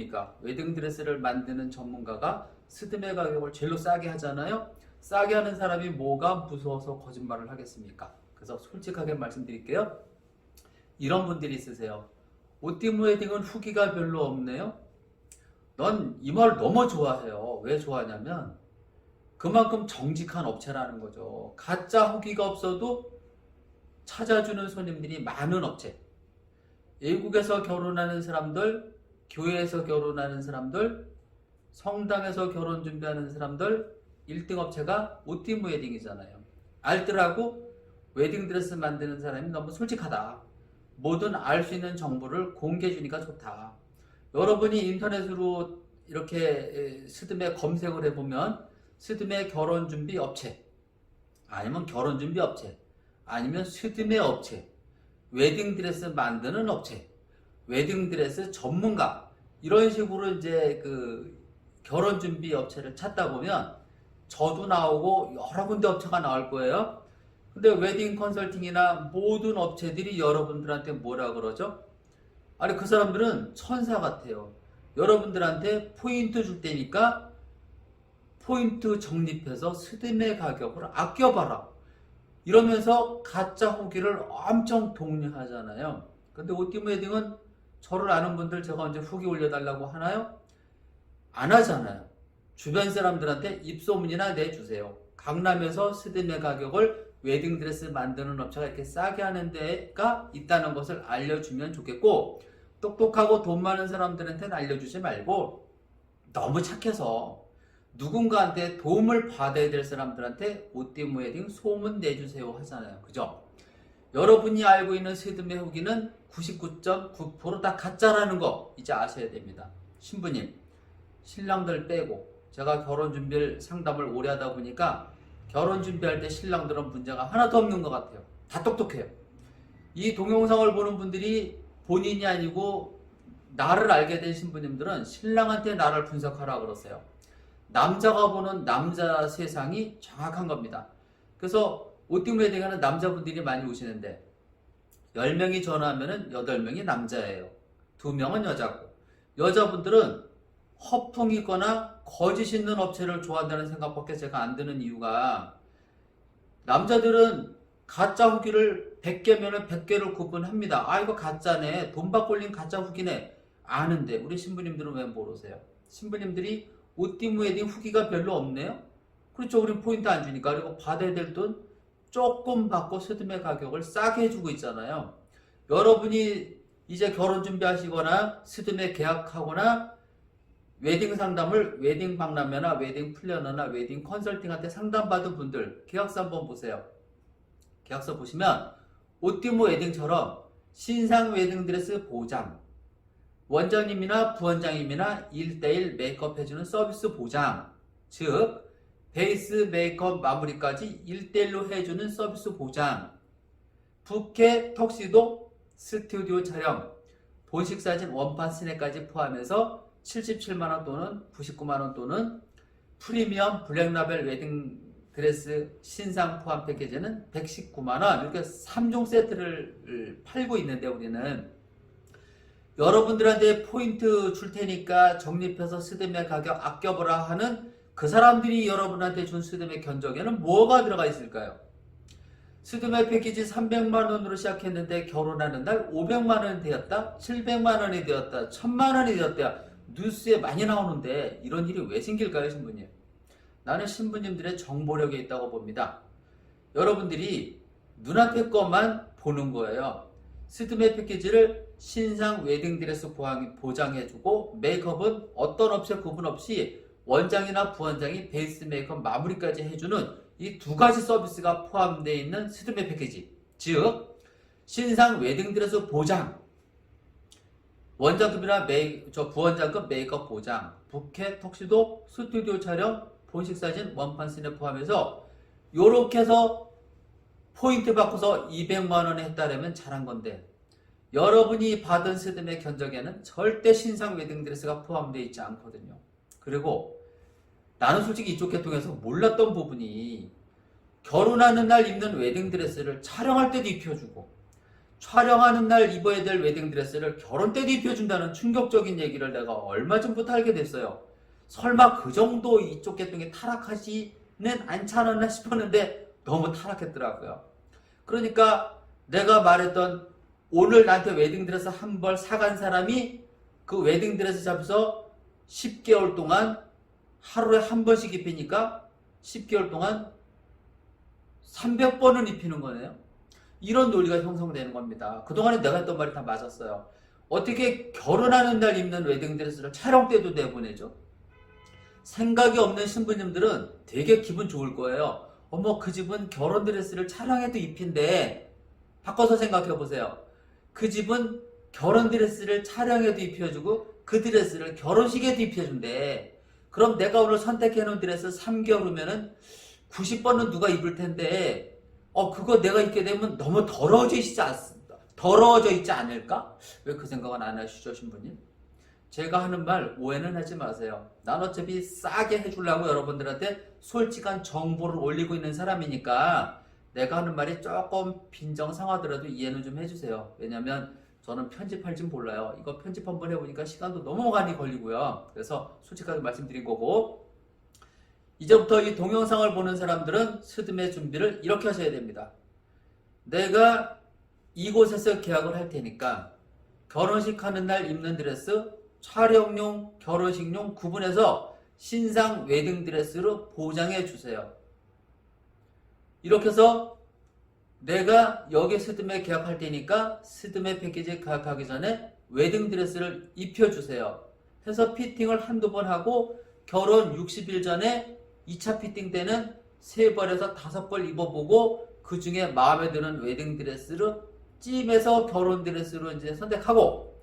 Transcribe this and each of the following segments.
보입니까? 웨딩드레스를 만드는 전문가가 스드메 가격을 제일로 싸게 하잖아요. 싸게 하는 사람이 뭐가 무서워서 거짓말을 하겠습니까? 그래서 솔직하게 말씀드릴게요. 이런 분들이 있으세요. 오띠무 웨딩은 후기가 별로 없네요. 넌 이 말 너무 좋아해요. 왜 좋아하냐면 그만큼 정직한 업체라는 거죠. 가짜 후기가 없어도 찾아주는 손님들이 많은 업체. 외국에서 결혼하는 사람들, 교회에서 결혼하는 사람들, 성당에서 결혼 준비하는 사람들 1등 업체가 오띠무 웨딩이잖아요. 알뜰하고 웨딩드레스 만드는 사람이 너무 솔직하다. 뭐든 알 수 있는 정보를 공개해 주니까 좋다. 여러분이 인터넷으로 이렇게 스드메 검색을 해보면 스드메 결혼준비 업체, 아니면 결혼준비 업체, 아니면 스드메 업체, 웨딩드레스 만드는 업체, 웨딩드레스 전문가, 이런 식으로 이제 그 결혼준비 업체를 찾다 보면 저도 나오고 여러 군데 업체가 나올 거예요. 근데 웨딩 컨설팅이나 모든 업체들이 여러분들한테 뭐라 그러죠? 아니, 그 사람들은 천사 같아요. 여러분들한테 포인트 줄 테니까 포인트 적립해서 스드메 가격을 아껴봐라. 이러면서 가짜 후기를 엄청 독려하잖아요. 근데 오띠무 웨딩은 저를 아는 분들 제가 언제 후기 올려달라고 하나요? 안 하잖아요. 주변 사람들한테 입소문이나 내주세요. 강남에서 스드메 가격을 웨딩드레스 만드는 업체가 이렇게 싸게 하는 데가 있다는 것을 알려주면 좋겠고, 똑똑하고 돈 많은 사람들한테는 알려주지 말고 너무 착해서 누군가한테 도움을 받아야 될 사람들한테 오띠무 웨딩 소문 내주세요 하잖아요. 그죠? 여러분이 알고 있는 스드메 후기는 99.9% 다 가짜라는 거 이제 아셔야 됩니다. 신부님, 신랑들 빼고 제가 결혼 준비를 상담을 오래 하다 보니까 결혼 준비할 때 신랑들은 문제가 하나도 없는 것 같아요. 다 똑똑해요. 이 동영상을 보는 분들이 본인이 아니고 나를 알게 된 신부님들은 신랑한테 나를 분석하라 그러세요. 남자가 보는 남자 세상이 정확한 겁니다. 그래서 오띠무 웨딩 하는 남자분들이 많이 오시는데 10명이 전화하면 8명이 남자예요. 2명은 여자고, 여자분들은 허풍이거나 거짓 있는 업체를 좋아한다는 생각밖에 제가 안 드는 이유가, 남자들은 가짜 후기를 100개면 100개를 구분합니다. 아, 이거 가짜네, 돈 받고 올린 가짜 후기네, 아는데 우리 신부님들은 왜 모르세요? 신부님들이 오띠무 웨딩 후기가 별로 없네요? 그렇죠. 우린 포인트 안 주니까. 그리고 받아야 될 돈 조금 받고 스드메 가격을 싸게 해주고 있잖아요. 여러분이 이제 결혼 준비하시거나 스드메 계약하거나 웨딩 상담을 웨딩 박람회나 웨딩 플래너나 웨딩 컨설팅한테 상담받은 분들 계약서 한번 보세요. 계약서 보시면 오띠무 웨딩처럼 신상 웨딩드레스 보장, 원장님이나 부원장님이나 1:1 메이크업 해주는 서비스 보장, 즉 베이스 메이크업 마무리까지 1:1로 해주는 서비스 보장, 부케, 턱시도, 스튜디오 촬영, 본식 사진 원판 스냅까지 포함해서 77만원 또는 99만원 또는 프리미엄 블랙라벨 웨딩 드레스 신상 포함 패키지는 119만원, 이렇게 3종 세트를 팔고 있는데, 우리는 여러분들한테 포인트 줄 테니까 적립해서 스드메 가격 아껴보라 하는 그 사람들이 여러분한테 준 스드메 견적에는 뭐가 들어가 있을까요? 스드메 패키지 300만원으로 시작했는데 결혼하는 날 500만원이 되었다, 700만원이 되었다, 1000만원이 되었다, 뉴스에 많이 나오는데 이런 일이 왜 생길까요, 신부님? 나는 신부님들의 정보력에 있다고 봅니다. 여러분들이 눈앞의 것만 보는 거예요. 스드메 패키지를 신상 웨딩드레스 보장해주고, 메이크업은 어떤 업체 구분 없이 원장이나 부원장이 베이스 메이크업 마무리까지 해주는 이 두 가지 서비스가 포함되어 있는 스드메 패키지, 즉 신상 웨딩드레스 보장, 원장급이나 부원장급 메이크업 보장, 부케, 턱시도, 스튜디오 촬영, 본식 사진, 원판 스냅 포함해서 요렇게 해서 포인트 바꿔서 200만원에 했다라면 잘한 건데, 여러분이 받은 스드메 견적에는 절대 신상 웨딩드레스가 포함되어 있지 않거든요. 그리고 나는 솔직히 이쪽 계통에서 몰랐던 부분이, 결혼하는 날 입는 웨딩드레스를 촬영할 때도 입혀주고 촬영하는 날 입어야 될 웨딩드레스를 결혼 때도 입혀준다는 충격적인 얘기를 내가 얼마 전부터 알게 됐어요. 설마 그 정도 이쪽 계통이 타락하지는 않지 않았나 싶었는데 너무 타락했더라고요. 그러니까 내가 말했던 오늘 나한테 웨딩드레스 한 벌 사간 사람이 그 웨딩드레스 잡아서 10개월 동안 하루에 한 번씩 입히니까 10개월 동안 300번은 입히는 거네요. 이런 논리가 형성되는 겁니다. 그동안에 내가 했던 말이 다 맞았어요. 어떻게 결혼하는 날 입는 웨딩드레스를 촬영 때도 내보내죠? 생각이 없는 신부님들은 되게 기분 좋을 거예요. 어머, 그 집은 결혼 드레스를 촬영해도 입힌대. 바꿔서 생각해 보세요. 그 집은 결혼 드레스를 촬영해도 입혀주고 그 드레스를 결혼식에도 입혀준대. 그럼 내가 오늘 선택해놓은 드레스 3개월 후면은 90번은 누가 입을 텐데 그거 내가 입게 되면 너무 더러워져 있지 않을까? 왜 그 생각은 안 하시죠, 신부님? 제가 하는 말 오해는 하지 마세요. 난 어차피 싸게 해주려고 여러분들한테 솔직한 정보를 올리고 있는 사람이니까 내가 하는 말이 조금 빈정상하더라도 이해는 좀 해주세요. 왜냐면 저는 편집할 줄 몰라요. 이거 편집 한번 해보니까 시간도 너무 많이 걸리고요. 그래서 솔직하게 말씀드린 거고, 이제부터 이 동영상을 보는 사람들은 스드메 준비를 이렇게 하셔야 됩니다. 내가 이곳에서 계약을 할 테니까 결혼식 하는 날 입는 드레스 촬영용, 결혼식용 구분해서 신상 웨딩 드레스로 보장해 주세요. 이렇게 해서 내가 여기 스드메 계약할 테니까 스드메 패키지 계약하기 전에 웨딩 드레스를 입혀주세요. 해서 피팅을 한두 번 하고 결혼 60일 전에 2차 피팅 때는 3벌에서 5벌 입어보고 그 중에 마음에 드는 웨딩 드레스를 찜해서 결혼 드레스로 이제 선택하고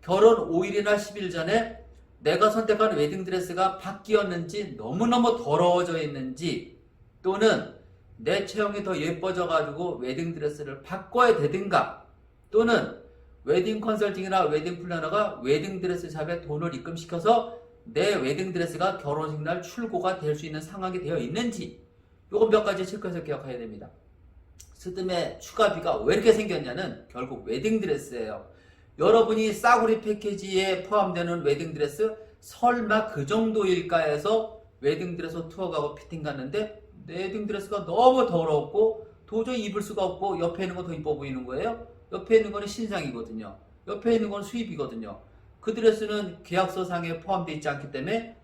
결혼 5일이나 10일 전에 내가 선택한 웨딩 드레스가 바뀌었는지 너무너무 더러워져 있는지 또는 내 체형이 더 예뻐져 가지고 웨딩 드레스를 바꿔야 되든가 또는 웨딩 컨설팅이나 웨딩 플래너가 웨딩 드레스 샵에 돈을 입금시켜서 내 웨딩 드레스가 결혼식 날 출고가 될 수 있는 상황이 되어 있는지 요거 몇 가지 체크해서 기억해야 됩니다. 스드메 추가비가 왜 이렇게 생겼냐는 결국 웨딩 드레스예요. 여러분이 싸구리 패키지에 포함되는 웨딩 드레스 설마 그 정도일까 해서 웨딩 드레스 투어 가고 피팅 갔는데 내 웨딩 드레스가 너무 더럽고 도저히 입을 수가 없고 옆에 있는 건 더 이뻐 보이는 거예요. 옆에 있는 거는 신상이거든요. 옆에 있는 건 수입이거든요. 그 드레스는 계약서상에 포함되어 있지 않기 때문에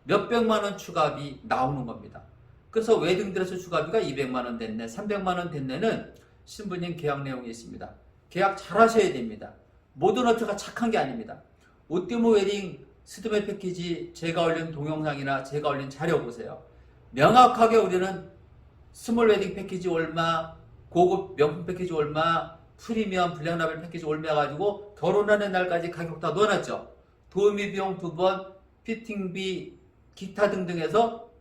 몇백만원 추가비 나오는 겁니다. 그래서 웨딩 드레스 추가비가 200만원 됐네, 300만원 됐네는 신부님 계약 내용이 있습니다. 계약 잘 하셔야 됩니다. 모든 업체가 착한 게 아닙니다. 오띠모 웨딩 스드메 패키지 제가 올린 동영상이나 제가 올린 자료 보세요. 명확하게 우리는 스몰 웨딩 패키지 얼마, 고급 명품 패키지 얼마, 프리미엄 블랙라벨 패키지 얼마 가지고 결혼하는 날까지 가격 다 넣어놨죠. 도우미 비용 2번, 피팅비, 기타 등등 해서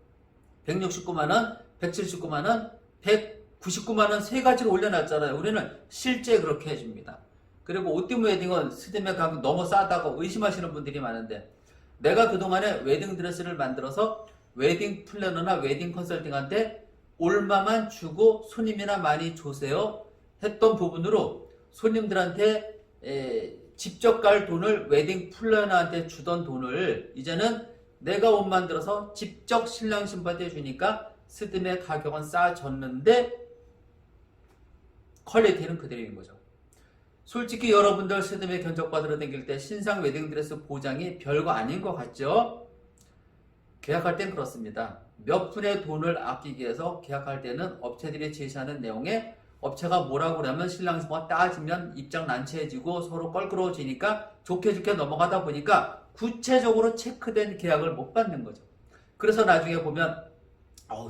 169만원, 179만원, 199만원 세 가지로 올려놨잖아요. 우리는 실제 그렇게 해줍니다. 그리고 오띠모 웨딩은 스드메 가격 너무 싸다고 의심하시는 분들이 많은데 내가 그동안에 웨딩 드레스를 만들어서 웨딩 플래너나 웨딩 컨설팅한테 얼마만 주고 손님이나 많이 주세요 했던 부분으로 손님들한테 직접 갈 돈을 웨딩 플래너한테 주던 돈을 이제는 내가 옷 만들어서 직접 신랑 신부한테 주니까 스드메 가격은 싸졌는데 퀄리티는 그대로인 거죠. 솔직히 여러분들 스드메 견적받으러 다닐 때 신상 웨딩드레스 보장이 별거 아닌 것 같죠? 계약할 땐 그렇습니다. 몇 푼의 돈을 아끼기 위해서 계약할 때는 업체들이 제시하는 내용에 업체가 뭐라고 그러면 신랑 신부가 따지면 입장 난처해지고 서로 껄끄러워지니까 좋게 넘어가다 보니까 구체적으로 체크된 계약을 못 받는 거죠. 그래서 나중에 보면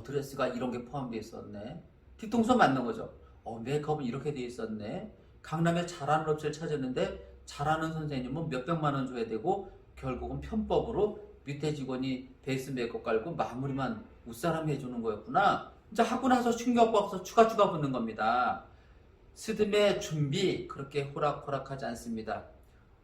드레스가 이런 게 포함되어 있었네. 뒤통수 맞는 거죠. 메이크업은 이렇게 되어 있었네. 강남에 잘하는 업체를 찾았는데 잘하는 선생님은 몇백만 원 줘야 되고 결국은 편법으로 밑에 직원이 베이스 메이크업 깔고 마무리만 윗사람이 해주는 거였구나. 이제 하고 나서 충격받아서 추가 붙는 겁니다. 스드메 준비 그렇게 호락호락하지 않습니다.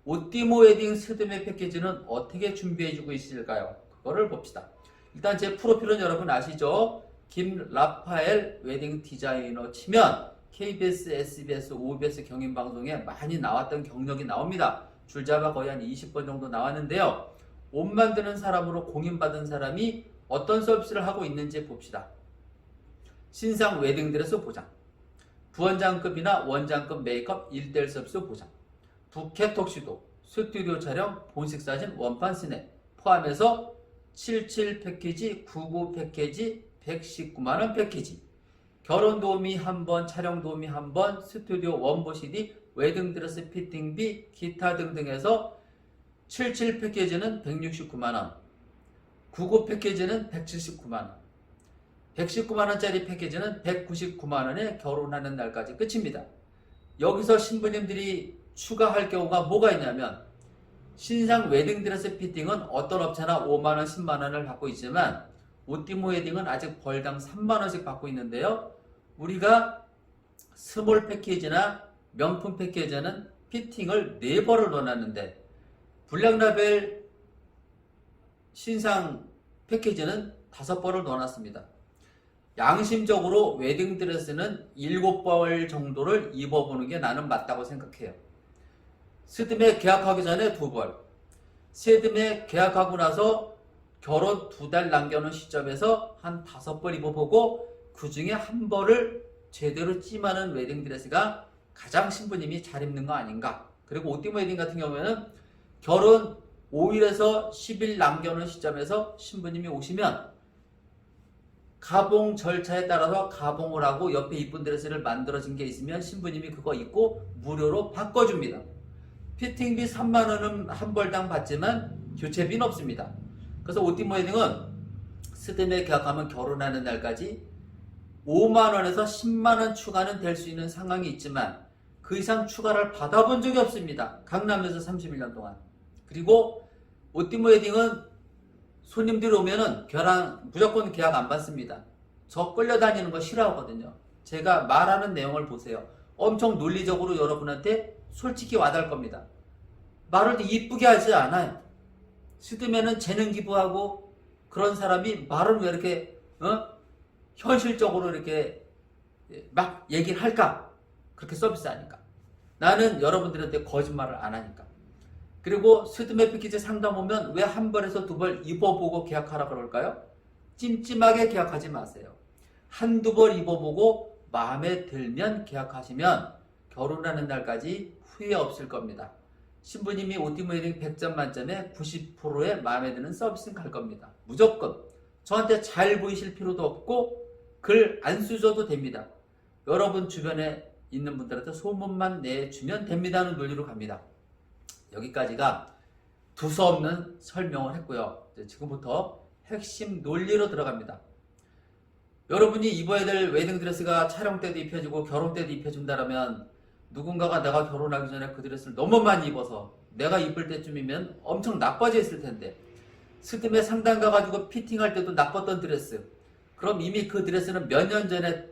오띠모 웨딩 스드메 패키지는 어떻게 준비해주고 있을까요? 그거를 봅시다. 일단 제 프로필은 여러분 아시죠? 김라파엘 웨딩 디자이너 치면 KBS, SBS, OBS 경인방송에 많이 나왔던 경력이 나옵니다. 줄잡아 거의 한 20번 정도 나왔는데요. 옷 만드는 사람으로 공인받은 사람이 어떤 서비스를 하고 있는지 봅시다. 신상 웨딩드레스 보장, 부원장급이나 원장급 메이크업 1대1 서비스 보장, 부케 톡시도, 스튜디오 촬영, 본식 사진, 원판 스냅 포함해서 77 패키지, 99 패키지, 119만원 패키지, 결혼 도우미 한 번, 촬영 도우미 한 번, 스튜디오 원보 CD, 웨딩드레스 피팅비, 기타 등등해서 77 패키지는 169만원, 99 패키지는 179만원, 119만원짜리 패키지는 199만원에 결혼하는 날까지 끝입니다. 여기서 신부님들이 추가할 경우가 뭐가 있냐면 신상 웨딩드레스 피팅은 어떤 업체나 5만원, 10만원을 받고 있지만 오띠모 웨딩은 아직 벌당 3만원씩 받고 있는데요. 우리가 스몰 패키지나 명품 패키지는 피팅을 4벌을 넣어놨는데 블랙라벨 신상 패키지는 5벌을 넣어놨습니다. 양심적으로 웨딩드레스는 7벌 정도를 입어보는 게 나는 맞다고 생각해요. 스드메 계약하기 전에 2벌, 스드메 계약하고 나서 결혼 2달 남겨놓은 시점에서 한 5벌 입어보고 그 중에 한 벌을 제대로 찜하는 웨딩드레스가 가장 신부님이 잘 입는 거 아닌가. 그리고 오띠모 웨딩 같은 경우에는 결혼 5일에서 10일 남겨놓은 시점에서 신부님이 오시면 가봉 절차에 따라서 가봉을 하고 옆에 이쁜 드레스를 만들어진 게 있으면 신부님이 그거 입고 무료로 바꿔줍니다. 피팅비 3만원은 한 벌당 받지만 교체비는 없습니다. 그래서 오띠모 웨딩은 스드메 계약하면 결혼하는 날까지 5만원에서 10만원 추가는 될 수 있는 상황이 있지만 그 이상 추가를 받아본 적이 없습니다. 강남에서 31년 동안. 그리고 오띠모 웨딩은 손님들이 오면은 무조건 계약 안 받습니다. 저 끌려다니는 거 싫어하거든요. 제가 말하는 내용을 보세요. 엄청 논리적으로 여러분한테 솔직히 와닿을 겁니다. 말을 이쁘게 하지 않아요. 스드메는 재능 기부하고 그런 사람이 말을 왜 이렇게 현실적으로 이렇게 막 얘기를 할까? 그렇게 서비스하니까. 나는 여러분들한테 거짓말을 안 하니까. 그리고 스드메 패키지 상담 오면 왜 한 벌에서 2벌 입어보고 계약하라 그럴까요? 찜찜하게 계약하지 마세요. 한두 벌 입어보고 마음에 들면 계약하시면 결혼하는 날까지 후회 없을 겁니다. 신부님이 오띠모 웨딩 100점 만점에 90%의 마음에 드는 서비스는 갈 겁니다. 무조건. 저한테 잘 보이실 필요도 없고 글 안 쓰셔도 됩니다. 여러분 주변에 있는 분들한테 소문만 내주면 됩니다는 논리로 갑니다. 여기까지가 두서없는 설명을 했고요. 이제 지금부터 핵심 논리로 들어갑니다. 여러분이 입어야 될 웨딩드레스가 촬영 때도 입혀주고 결혼 때도 입혀준다면 누군가가 내가 결혼하기 전에 그 드레스를 너무 많이 입어서 내가 입을 때쯤이면 엄청 나빠져 있을 텐데 스드메 상담 가가지고 피팅할 때도 나빴던 드레스, 그럼 이미 그 드레스는 몇 년 전에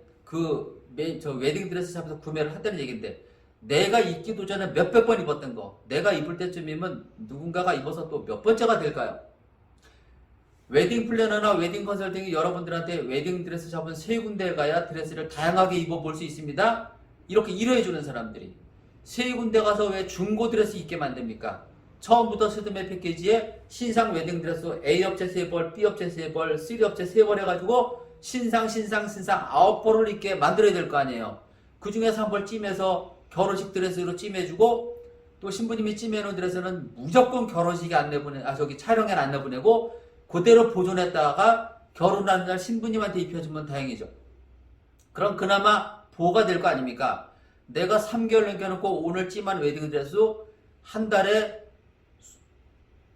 저 웨딩드레스 샵에서 구매를 했다는 얘기인데 내가 입기도 전에 몇백 번 입었던 거 내가 입을 때쯤이면 누군가가 입어서 또 몇 번째가 될까요? 웨딩 플래너나 웨딩 컨설팅이 여러분들한테 웨딩 드레스 샵은 3군데에 가야 드레스를 다양하게 입어볼 수 있습니다. 이렇게 이뤄해주는 사람들이 3군데 가서 왜 중고 드레스 입게 만듭니까? 처음부터 스드메 패키지에 신상 웨딩 드레스 A업체 3벌, B업체 3벌, C업체 3벌 해가지고 신상 9벌을 입게 만들어야 될 거 아니에요. 그 중에서 한 벌 찜해서 결혼식 드레스로 찜해주고 또 신부님이 찜해놓은 드레스는 무조건 결혼식에 안 내보내, 촬영에 안 내보내고 그대로 보존했다가 결혼하는 날 신부님한테 입혀주면 다행이죠. 그럼 그나마 보호가 될 거 아닙니까? 내가 3개월 남겨놓고 오늘 찜한 웨딩드레스 한 달에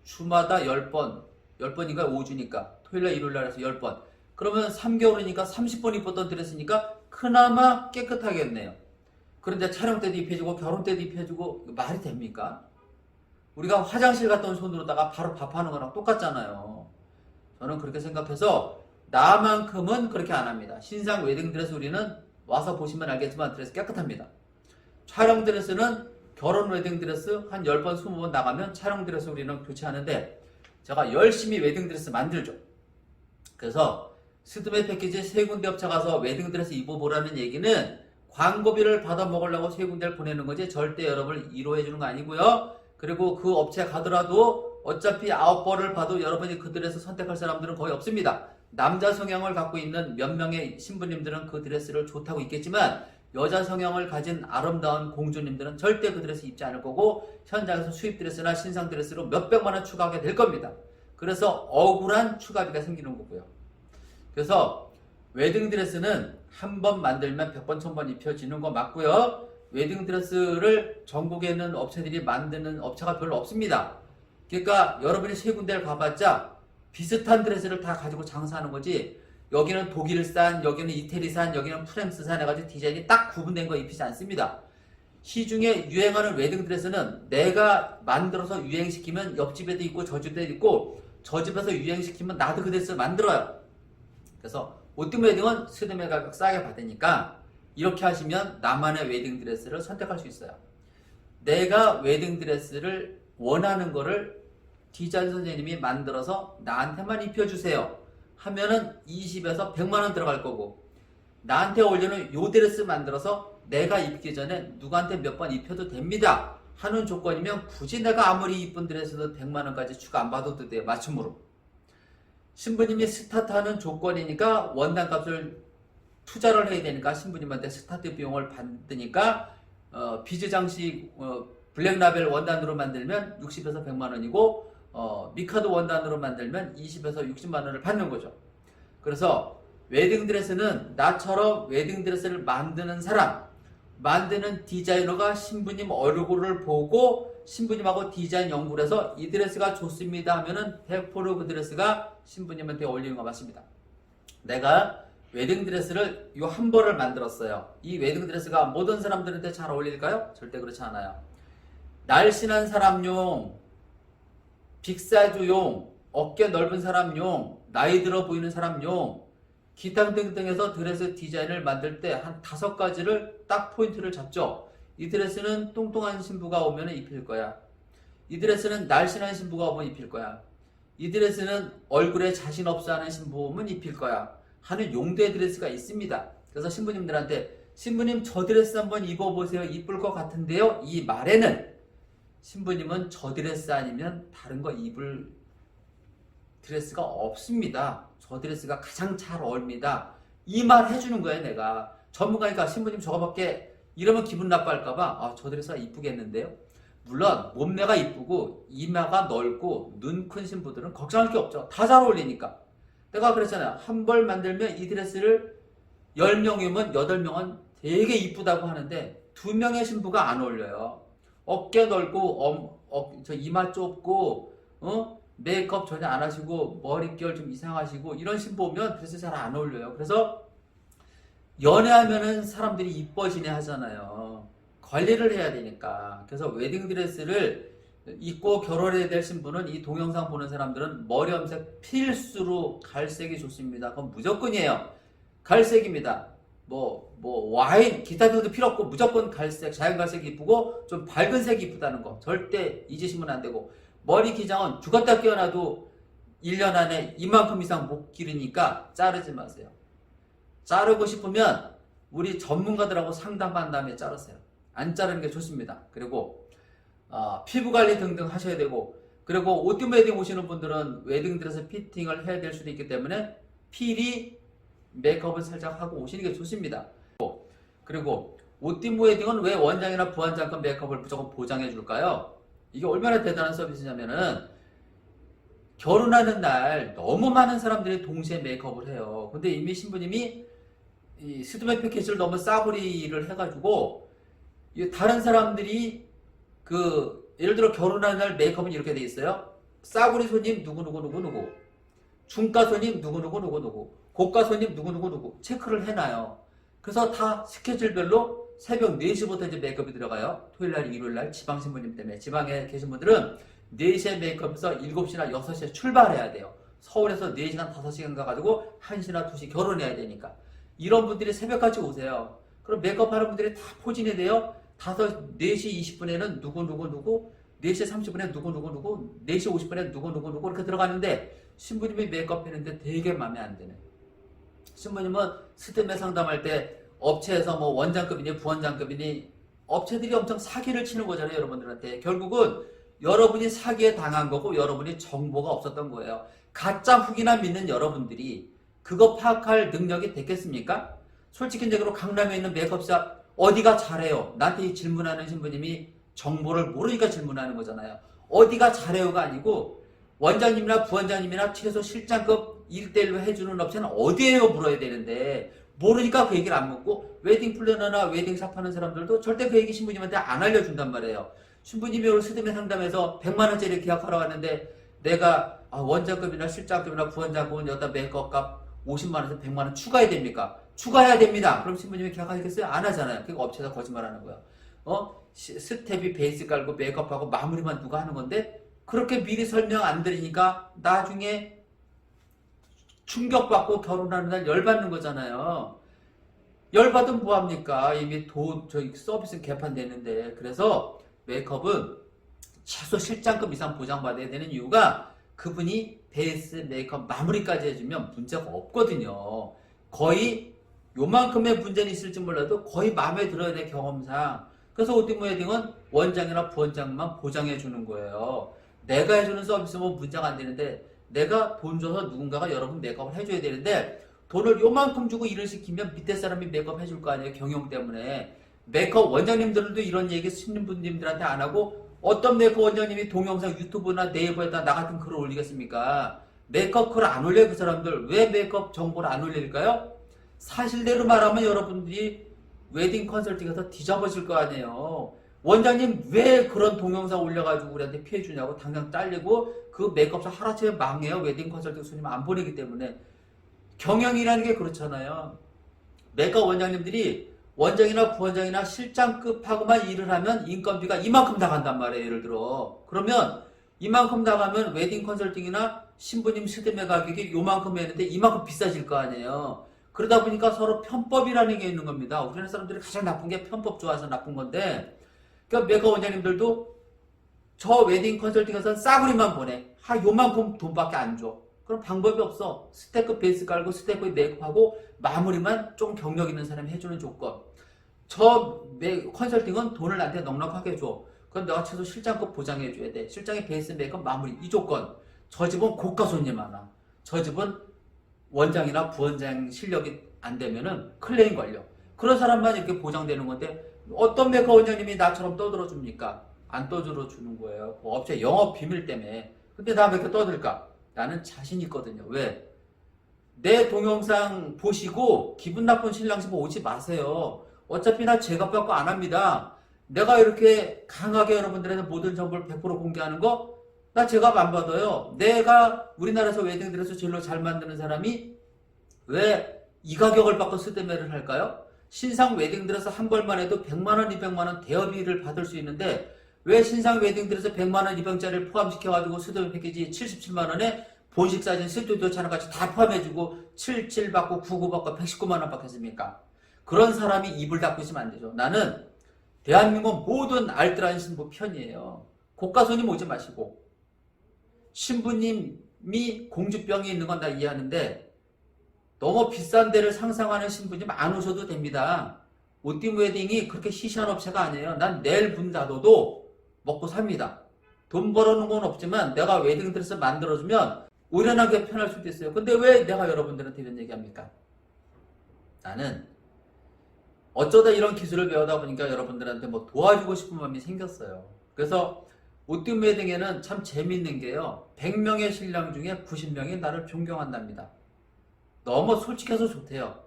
주마다 10번, 10번인가 5주니까 토요일날 일요일날 해서 10번. 그러면 3개월이니까 30번 입었던 드레스니까 그나마 깨끗하겠네요. 그런데 촬영 때도 입혀주고 결혼 때도 입혀주고 말이 됩니까? 우리가 화장실 갔다 온 손으로다가 바로 밥하는 거랑 똑같잖아요. 저는 그렇게 생각해서 나만큼은 그렇게 안 합니다. 신상 웨딩드레스 우리는 와서 보시면 알겠지만 드레스 깨끗합니다. 촬영 드레스는 결혼 웨딩드레스 한 10번 20번 나가면 촬영 드레스 우리는 교체하는데 제가 열심히 웨딩드레스 만들죠. 그래서 스드메 패키지 3군데 업체 가서 웨딩드레스 입어보라는 얘기는 광고비를 받아 먹으려고 세 군데를 보내는 거지 절대 여러분을 위로해 주는 거 아니고요. 그리고 그 업체 가더라도 어차피 9번을 봐도 여러분이 그 드레스 선택할 사람들은 거의 없습니다. 남자 성향을 갖고 있는 몇 명의 신부님들은 그 드레스를 좋다고 있겠지만 여자 성향을 가진 아름다운 공주님들은 절대 그 드레스 입지 않을 거고 현장에서 수입 드레스나 신상 드레스로 몇백만 원 추가하게 될 겁니다. 그래서 억울한 추가비가 생기는 거고요. 그래서 웨딩 드레스는 한 번 만들면 100번, 1000번 입혀지는 거 맞고요. 웨딩 드레스를 전국에 있는 업체들이 만드는 업체가 별로 없습니다. 그러니까 여러분이 세 군데를 가봤자 비슷한 드레스를 다 가지고 장사하는 거지 여기는 독일산, 여기는 이태리산, 여기는 프랑스산 해가지고 디자인이 딱 구분된 거 입히지 않습니다. 시중에 유행하는 웨딩 드레스는 내가 만들어서 유행시키면 옆집에도 있고 저 집에도 있고 저 집에서 유행시키면 나도 그 드레스를 만들어요. 그래서 오팀 웨딩은 스드메 가격 싸게 받으니까 이렇게 하시면 나만의 웨딩 드레스를 선택할 수 있어요. 내가 웨딩 드레스를 원하는 거를 디자인 선생님이 만들어서 나한테만 입혀주세요 하면은 20에서 100만원 들어갈 거고 나한테 어울리는 요 드레스 만들어서 내가 입기 전에 누구한테 몇 번 입혀도 됩니다 하는 조건이면 굳이 내가 아무리 이쁜 드레스도 100만원까지 추가 안 받아도 돼요. 맞춤으로. 신부님이 스타트하는 조건이니까 원단값을 투자를 해야 되니까 신부님한테 스타트 비용을 받으니까 비즈 장식 블랙라벨 원단으로 만들면 60에서 100만원이고 미카도 원단으로 만들면 20에서 60만원을 받는 거죠. 그래서 웨딩드레스는 나처럼 웨딩드레스를 만드는 사람, 만드는 디자이너가 신부님 얼굴을 보고 신부님하고 디자인 연구를 해서 이 드레스가 좋습니다 하면은 100% 그 드레스가 신부님한테 어울리는 거 맞습니다. 내가 웨딩드레스를 이 한 벌을 만들었어요. 이 웨딩드레스가 모든 사람들한테 잘 어울릴까요? 절대 그렇지 않아요. 날씬한 사람용, 빅사이즈용, 어깨 넓은 사람용, 나이 들어 보이는 사람용, 기타 등등해서 드레스 디자인을 만들 때 한 5가지를 딱 포인트를 잡죠. 이 드레스는 뚱뚱한 신부가 오면 입힐 거야. 이 드레스는 날씬한 신부가 오면 입힐 거야. 이 드레스는 얼굴에 자신 없어 하는 신부 오면 입힐 거야 하는 용도의 드레스가 있습니다. 그래서 신부님들한테 신부님 저 드레스 한번 입어보세요. 이쁠 것 같은데요. 이 말에는 신부님은 저 드레스 아니면 다른 거 입을 드레스가 없습니다. 저 드레스가 가장 잘 어울립니다. 이 말 해주는 거예요. 내가 전문가니까 신부님 저거밖에 이러면 기분 나빠할까봐 저 드레스가 이쁘겠는데요. 물론 몸매가 이쁘고 이마가 넓고 눈 큰 신부들은 걱정할 게 없죠. 다 잘 어울리니까. 내가 그랬잖아요. 한 벌 만들면 이 드레스를 10명이면 8명은 되게 이쁘다고 하는데 2명의 신부가 안 어울려요. 어깨 넓고 저 이마 좁고 메이크업 전혀 안 하시고 머릿결 좀 이상하시고 이런 신부 오면 드레스 잘 안 어울려요. 그래서 연애하면은 사람들이 이뻐지네 하잖아요. 관리를 해야 되니까. 그래서 웨딩드레스를 입고 결혼해야 될 신부는 이 동영상 보는 사람들은 머리 염색 필수로 갈색이 좋습니다. 그건 무조건이에요. 갈색입니다. 뭐 와인 기타 등도 필요 없고 무조건 갈색, 자연 갈색이 이쁘고 좀 밝은 색이 이쁘다는 거 절대 잊으시면 안 되고, 머리 기장은 죽었다 깨어나도 1년 안에 이만큼 이상 못 기르니까 자르지 마세요. 자르고 싶으면 우리 전문가들하고 상담한 다음에 자르세요. 안 자르는 게 좋습니다. 그리고 피부 관리 등등 하셔야 되고, 그리고 오팀 웨딩 오시는 분들은 웨딩드레스 피팅을 해야 될 수도 있기 때문에 필히 메이크업을 살짝 하고 오시는 게 좋습니다. 그리고 오팀 웨딩은 왜 원장이나 부원장급 메이크업을 무조건 보장해 줄까요? 이게 얼마나 대단한 서비스냐면은 결혼하는 날 너무 많은 사람들이 동시에 메이크업을 해요. 근데 이미 신부님이 이 스드메 패키지를 너무 싸구리를 해가지고 다른 사람들이 예를 들어 결혼하는 날 메이크업은 이렇게 돼 있어요. 싸구리 손님 누구 중가 손님 누구 고가 손님 누구 체크를 해놔요. 그래서 다 스케줄별로 새벽 4시부터 이제 메이크업이 들어가요. 토요일날, 일요일날 지방 신부님 때문에. 지방에 계신 분들은 4시에 메이크업해서 7시나 6시에 출발해야 돼요. 서울에서 4시간, 5시간 가가지고 1시나 2시 결혼해야 되니까. 이런 분들이 새벽까지 오세요. 그럼 메이크업 하는 분들이 다 포진이 돼요. 4시 20분에는 누구 4시 30분에 누구 4시 50분에 누구 이렇게 들어가는데 신부님이 메이크업 했는데 되게 마음에 안 드네. 신부님은 스드메 상담할 때 업체에서 뭐 원장급이니 부원장급이니 업체들이 엄청 사기를 치는 거잖아요, 여러분들한테. 결국은 여러분이 사기에 당한 거고 여러분이 정보가 없었던 거예요. 가짜 후기나 믿는 여러분들이 그거 파악할 능력이 됐겠습니까? 솔직히적으로 강남에 있는 메이크업샵 어디가 잘해요? 나한테 이 질문하는 신부님이 정보를 모르니까 질문하는 거잖아요. 어디가 잘해요가 아니고 원장님이나 부원장님이나 최소 실장급 1대1로 해주는 업체는 어디에요 물어야 되는데 모르니까 그 얘기를 안 묻고 웨딩 플래너나 웨딩샵 하는 사람들도 절대 그 얘기 신부님한테 안 알려준단 말이에요. 신부님이 오늘 스드메 상담에서 100만원짜리 계약하러 갔는데 내가 원장급이나 실장급이나 부원장급은 여기다 메이크업값 50만원에서 100만원 추가해야 됩니까? 추가해야 됩니다. 그럼 신부님이 계약하겠어요? 안 하잖아요. 그러니까 업체에서 거짓말하는 거예요. 스텝이 베이스 깔고 메이크업하고 마무리만 누가 하는 건데 그렇게 미리 설명 안 드리니까 나중에 충격받고 결혼하는 날 열받는 거잖아요. 열받으면 뭐합니까? 이미 저희 서비스 개판되는데. 그래서 메이크업은 최소 실장급 이상 보장받아야 되는 이유가 그분이 베이스 메이크업 마무리까지 해주면 문제가 없거든요. 거의 요만큼의 문제는 있을지 몰라도 거의 마음에 들어야 돼, 경험상. 그래서 오티모 웨딩은 원장이나 부원장만 보장해 주는 거예요. 내가 해주는 서비스면 문제가 안 되는데 내가 돈 줘서 누군가가 여러분 메이크업을 해줘야 되는데 돈을 요만큼 주고 일을 시키면 밑에 사람이 메이크업 해줄 거 아니에요, 경영 때문에. 메이크업 원장님들도 이런 얘기 신부님들한테 안 하고 어떤 메이크업 원장님이 동영상 유튜브나 네이버에다 나 같은 글을 올리겠습니까? 메이크업 글을 안 올려요, 그 사람들. 왜 메이크업 정보를 안 올릴까요? 사실대로 말하면 여러분들이 웨딩 컨설팅에서 뒤집어질 거 아니에요. 원장님 왜 그런 동영상 올려가지고 우리한테 피해 주냐고 당장 잘리고 그 메이크업샵 하루아침에 망해요. 웨딩 컨설팅 손님 안 보내기 때문에. 경영이라는 게 그렇잖아요. 메이크업 원장님들이 원장이나 부원장이나 실장급하고만 일을 하면 인건비가 이만큼 나간단 말이에요. 예를 들어. 그러면 이만큼 나가면 웨딩 컨설팅이나 신부님 스드메 가격이 요만큼 했는데 이만큼 비싸질 거 아니에요. 그러다 보니까 서로 편법이라는 게 있는 겁니다. 우리나라 사람들이 가장 나쁜 게 편법 좋아서 나쁜 건데, 그러니까 메이크업 원장님들도 저 웨딩 컨설팅에서 싸구리만 보내. 요만큼 돈밖에 안 줘. 그럼 방법이 없어. 스텝급 베이스 깔고 스텝급 메이크업하고 마무리만 좀 경력 있는 사람이 해주는 조건. 저 컨설팅은 돈을 나한테 넉넉하게 줘. 그럼 내가 최소 실장급 보장해줘야 돼. 실장의 베이스 메이크업 마무리 이 조건. 저 집은 고가 손님 많아. 저 집은 원장이나 부원장 실력이 안 되면은 클레임 걸려. 그런 사람만 이렇게 보장되는 건데 어떤 메이크업 원장님이 나처럼 떠들어 줍니까? 안 떠들어 주는 거예요. 그 업체 영업 비밀 때문에. 근데 나 왜 이렇게 떠들까? 나는 자신 있거든요. 왜? 내 동영상 보시고 기분 나쁜 신랑 신부 오지 마세요. 어차피 나 제값 받고 안 합니다. 내가 이렇게 강하게 여러분들한테 모든 정보를 100% 공개하는 거 나 제값 안 받아요. 내가 우리나라에서 웨딩들에서 제일로 잘 만드는 사람이 왜 이 가격을 받고 스드메를 할까요? 신상 웨딩들에서 한 벌만 해도 100만원, 200만원 대여비를 받을 수 있는데 왜 신상 웨딩들에서 100만원, 200짜리를 포함시켜가지고 스드메 패키지 77만원에 본식 사진, 스튜디오 촬영까지 다 포함해주고 77 받고 99 받고 119만원 받겠습니까? 그런 사람이 입을 닫고 있으면 안 되죠. 나는 대한민국 모든 알뜰한 신부 편이에요. 고가 손님 오지 마시고 신부님이 공주병이 있는 건 다 이해하는데 너무 비싼 데를 상상하는 신부님 안 오셔도 됩니다. 오띠무 웨딩이 그렇게 시시한 업체가 아니에요. 난 내일 문 닫아도 먹고 삽니다. 돈 벌어놓은 건 없지만 내가 웨딩드레스 만들어주면 우연하게 편할 수도 있어요. 근데 왜 내가 여러분들한테 이런 얘기합니까? 나는 어쩌다 이런 기술을 배우다 보니까 여러분들한테 뭐 도와주고 싶은 마음이 생겼어요. 그래서 오띠무 웨딩에는 참 재밌는 게요. 100명의 신랑 중에 90명이 나를 존경한답니다. 너무 솔직해서 좋대요.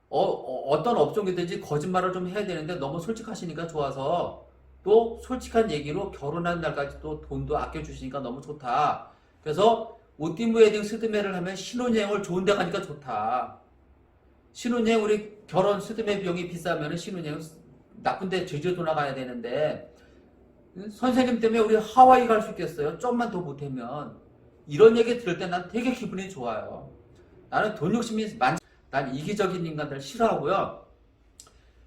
어떤 업종이든지 거짓말을 좀 해야 되는데 너무 솔직하시니까 좋아서 또 솔직한 얘기로 결혼하는 날까지 또 돈도 아껴주시니까 너무 좋다. 그래서 오띠무 웨딩 스드메를 하면 신혼여행을 좋은 데 가니까 좋다. 신혼여행 우리 결혼 스드메 비용이 비싸면 신혼여행 나쁜 데 제주도나 가야 되는데 선생님 때문에 우리 하와이 갈 수 있겠어요? 좀만 더 보태면. 이런 얘기 들을 때 난 되게 기분이 좋아요. 나는 돈 욕심이 난 이기적인 인간들 싫어하고요.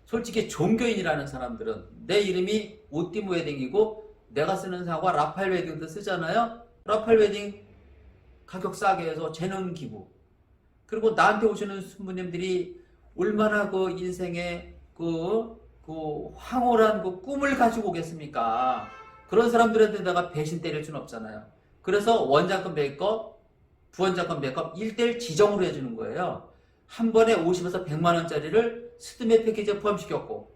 솔직히 종교인이라는 사람들은 내 이름이 오띠무 웨딩이고 내가 쓰는 사과 라팔 웨딩도 쓰잖아요. 라팔 웨딩 가격 싸게 해서 재능 기부. 그리고 나한테 오시는 신부님들이 얼마나 그 인생의 그 황홀한 그 꿈을 가지고 오겠습니까? 그런 사람들한테 내가 배신 때릴 수는 없잖아요. 그래서 원장급 메이크업, 부원장급 메이크업 1대1 지정으로 해주는 거예요. 한 번에 50에서 100만 원짜리를 스드메 패키지에 포함시켰고,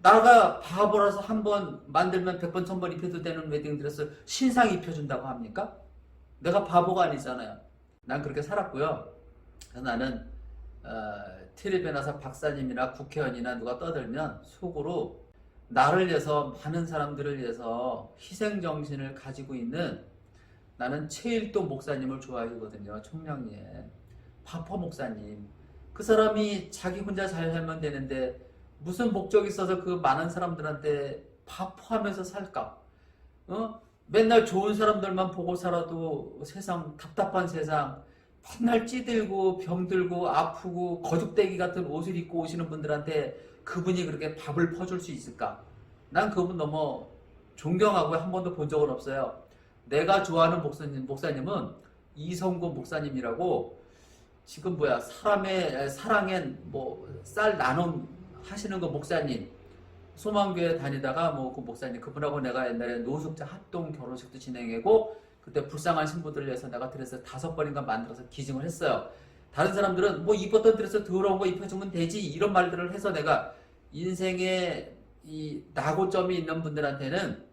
나가 바보라서 한 번 만들면 100번, 1000번 입혀도 되는 웨딩드레스 신상 입혀준다고 합니까? 내가 바보가 아니잖아요. 난 그렇게 살았고요. 그래서 나는 텔레비에 나서 박사님이나 국회의원이나 누가 떠들면 속으로 나를 위해서, 많은 사람들을 위해서 희생정신을 가지고 있는, 나는 최일도 목사님을 좋아하거든요. 청량리에 파퍼 목사님. 그 사람이 자기 혼자 잘 살면 되는데 무슨 목적이 있어서 그 많은 사람들한테 파퍼하면서 살까? 맨날 좋은 사람들만 보고 살아도 세상, 답답한 세상, 맨날 찌들고 병들고 아프고 거죽대기 같은 옷을 입고 오시는 분들한테 그분이 그렇게 밥을 퍼줄 수 있을까? 난 그분 너무 존경하고 한 번도 본 적은 없어요. 내가 좋아하는 목사님은 이성구 목사님이라고, 지금 사람의 사랑엔 쌀 나눔 하시는 그 목사님, 소망교회 다니다가 그 목사님, 그분하고 내가 옛날에 노숙자 합동 결혼식도 진행하고, 그때 불쌍한 신부들을 위해서 내가 드레스 5번인가 만들어서 기증을 했어요. 다른 사람들은 입었던 드레스 더러운 거 입혀주면 되지, 이런 말들을 해서 내가 인생에 이 낙오점이 있는 분들한테는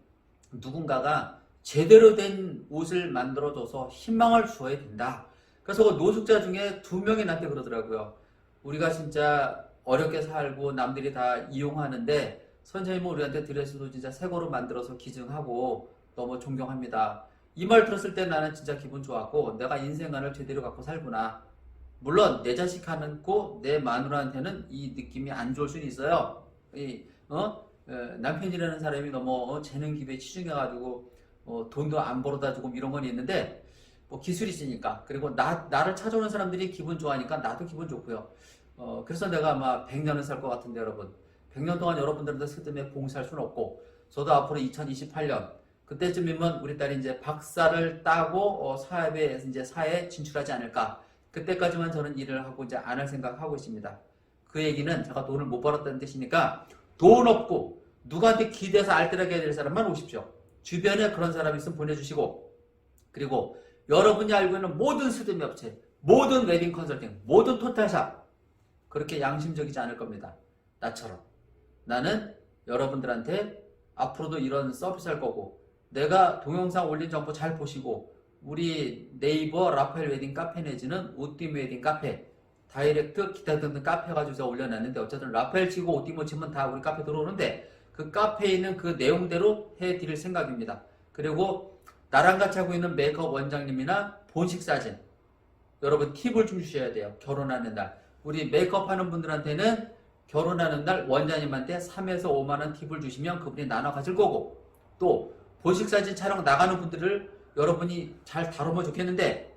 누군가가 제대로 된 옷을 만들어줘서 희망을 주어야 된다. 그래서 그 노숙자 중에 2명이 나한테 그러더라고요. 우리가 진짜 어렵게 살고 남들이 다 이용하는데 선생님은 우리한테 드레스도 진짜 새 거로 만들어서 기증하고 너무 존경합니다. 이 말 들었을 때 나는 진짜 기분 좋았고, 내가 인생관을 제대로 갖고 살구나. 물론 내 자식 하고 내 마누라한테는 이 느낌이 안 좋을 수는 있어요. 남편이라는 사람이 너무 재능 기부에 치중해가지고 돈도 안 벌어다 주고 이런 건 있는데, 기술이 있으니까, 그리고 나를 찾아오는 사람들이 기분 좋아하니까 나도 기분 좋고요. 그래서 내가 아마 100년은 살 것 같은데, 여러분 100년 동안 여러분들한테 스드메 봉사할 수는 없고, 저도 앞으로 2028년 그때쯤이면 우리 딸이 이제 박사를 따고 사회에 진출하지 않을까. 그때까지만 저는 일을 하고 이제 안 할 생각하고 있습니다. 그 얘기는 제가 돈을 못 벌었다는 뜻이니까, 돈 없고 누구한테 기대서 알뜰하게 해야 될 사람만 오십시오. 주변에 그런 사람이 있으면 보내주시고, 그리고 여러분이 알고 있는 모든 스드메 업체, 모든 웨딩 컨설팅, 모든 토탈샵 그렇게 양심적이지 않을 겁니다. 나처럼. 나는 여러분들한테 앞으로도 이런 서비스 할 거고, 내가 동영상 올린 정보 잘 보시고, 우리 네이버 라파엘 웨딩 카페 내지는 오띠모 웨딩 카페, 다이렉트 기타 등등 카페 가지고 제가 올려놨는데, 어쨌든 라파엘 치고 오띠모 치면 다 우리 카페 들어오는데, 그 카페에 있는 그 내용대로 해드릴 생각입니다. 그리고 나랑 같이 하고 있는 메이크업 원장님이나 본식 사진, 여러분 팁을 좀 주셔야 돼요. 결혼하는 날 우리 메이크업 하는 분들한테는 결혼하는 날 원장님한테 3에서 5만원 팁을 주시면 그분이 나눠 가질 거고, 또 본식 사진 촬영 나가는 분들을 여러분이 잘 다루면 좋겠는데,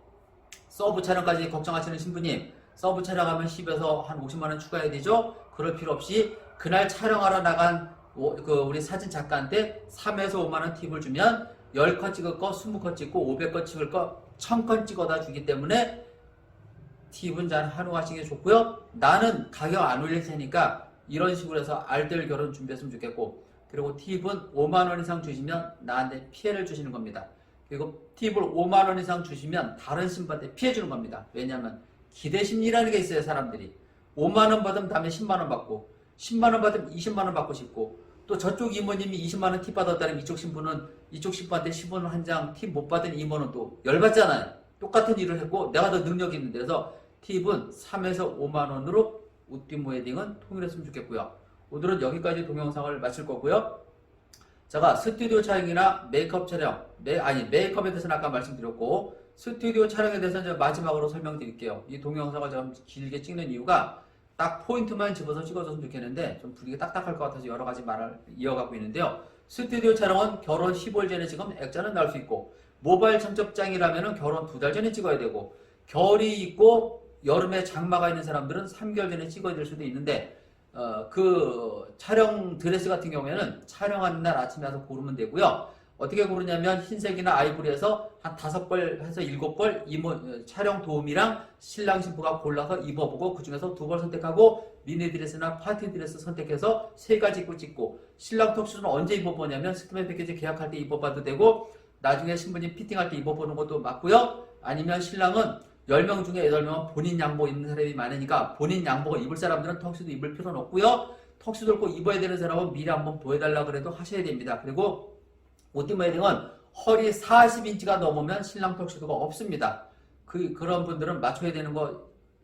서브 촬영까지 걱정하시는 신부님, 서브 촬영하면 10에서 한 50만원 추가해야 되죠? 그럴 필요 없이 그날 촬영하러 나간 우리 사진 작가한테 3에서 5만원 팁을 주면 10컷 찍을 거 20컷 찍고 500컷 찍을 거 1000컷 찍어다 주기 때문에 팁은 잘 활용하시는 게 좋고요. 나는 가격 안 올릴 테니까 이런 식으로 해서 알뜰 결혼 준비했으면 좋겠고, 그리고 팁은 5만원 이상 주시면 나한테 피해를 주시는 겁니다. 그리고 팁을 5만원 이상 주시면 다른 신부한테 피해 주는 겁니다. 왜냐하면 기대심리라는 게 있어요. 사람들이 5만원 받으면 다음에 10만원 받고, 10만원 받으면 20만원 받고 싶고, 또 저쪽 이모님이 20만원 팁 받았다면 이쪽 신부는 이쪽 신부한테 10원 한 장 팁 못 받은 이모는 또 열받잖아요. 똑같은 일을 했고 내가 더 능력이 있는데. 그래서 팁은 3에서 5만원으로 오띠모 웨딩은 통일했으면 좋겠고요. 오늘은 여기까지 동영상을 마칠 거고요. 제가 스튜디오 촬영이나 메이크업 촬영, 메이크업에 대해서는 아까 말씀드렸고, 스튜디오 촬영에 대해서는 제가 마지막으로 설명드릴게요. 이 동영상을 제가 길게 찍는 이유가 딱 포인트만 집어서 찍어줬으면 좋겠는데 좀 분위기가 딱딱할 것 같아서 여러 가지 말을 이어가고 있는데요. 스튜디오 촬영은 결혼 15일 전에 찍으면 액자는 나올 수 있고, 모바일 청첩장이라면 결혼 2달 전에 찍어야 되고, 결이 있고 여름에 장마가 있는 사람들은 3개월 전에 찍어야 될 수도 있는데, 그 촬영 드레스 같은 경우에는 촬영하는 날 아침에 와서 고르면 되고요. 어떻게 고르냐면 흰색이나 아이보리에서 한 5벌 해서 7벌 촬영 도우미랑 신랑 신부가 골라서 입어보고 그 중에서 2벌 선택하고 미니드레스나 파티드레스 선택해서 3가지 입고 찍고 신랑 턱수는 언제 입어보냐면 스드메 패키지 계약할 때 입어봐도 되고 나중에 신부님 피팅할 때 입어보는 것도 맞고요. 아니면 신랑은 10명 중에 8명은 본인 양복 입는 사람이 많으니까 본인 양복을 입을 사람들은 턱수도 입을 필요는 없고요. 턱수도를 꼭 입어야 되는 사람은 미리 한번 보여달라 그래도 하셔야 됩니다. 그리고 오팀 웨딩은 허리 40인치가 넘으면 신랑 턱수도가 없습니다. 그런 분들은 맞춰야 되는 거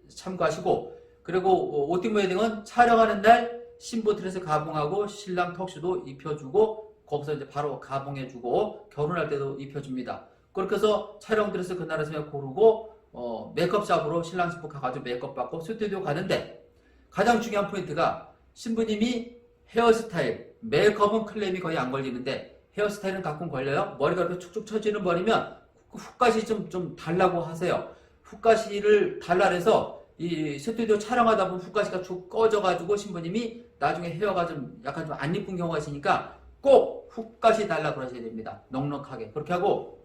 참고하시고 그리고 오팀 웨딩은 촬영하는 날 신부 드레스 가봉하고 신랑 턱수도 입혀주고 거기서 이제 바로 가봉해주고 결혼할 때도 입혀줍니다. 그렇게 해서 촬영 드레스 그날에서 고르고 메이크업샵으로 신랑 신부 가가지고 메이크업 받고 스튜디오 가는데 가장 중요한 포인트가 신부님이 헤어스타일, 메이크업은 클레임이 거의 안 걸리는데 헤어스타일은 가끔 걸려요. 머리가 이렇게 축축 처지는 머리면 훅가시 좀 달라고 하세요. 훅가시를 달라 해서 이 스튜디오 촬영하다 보면 훅가시가 쭉 꺼져가지고 신부님이 나중에 헤어가 좀 약간 좀 안 이쁜 경우가 있으니까 꼭 훅가시 달라 그러셔야 됩니다. 넉넉하게. 그렇게 하고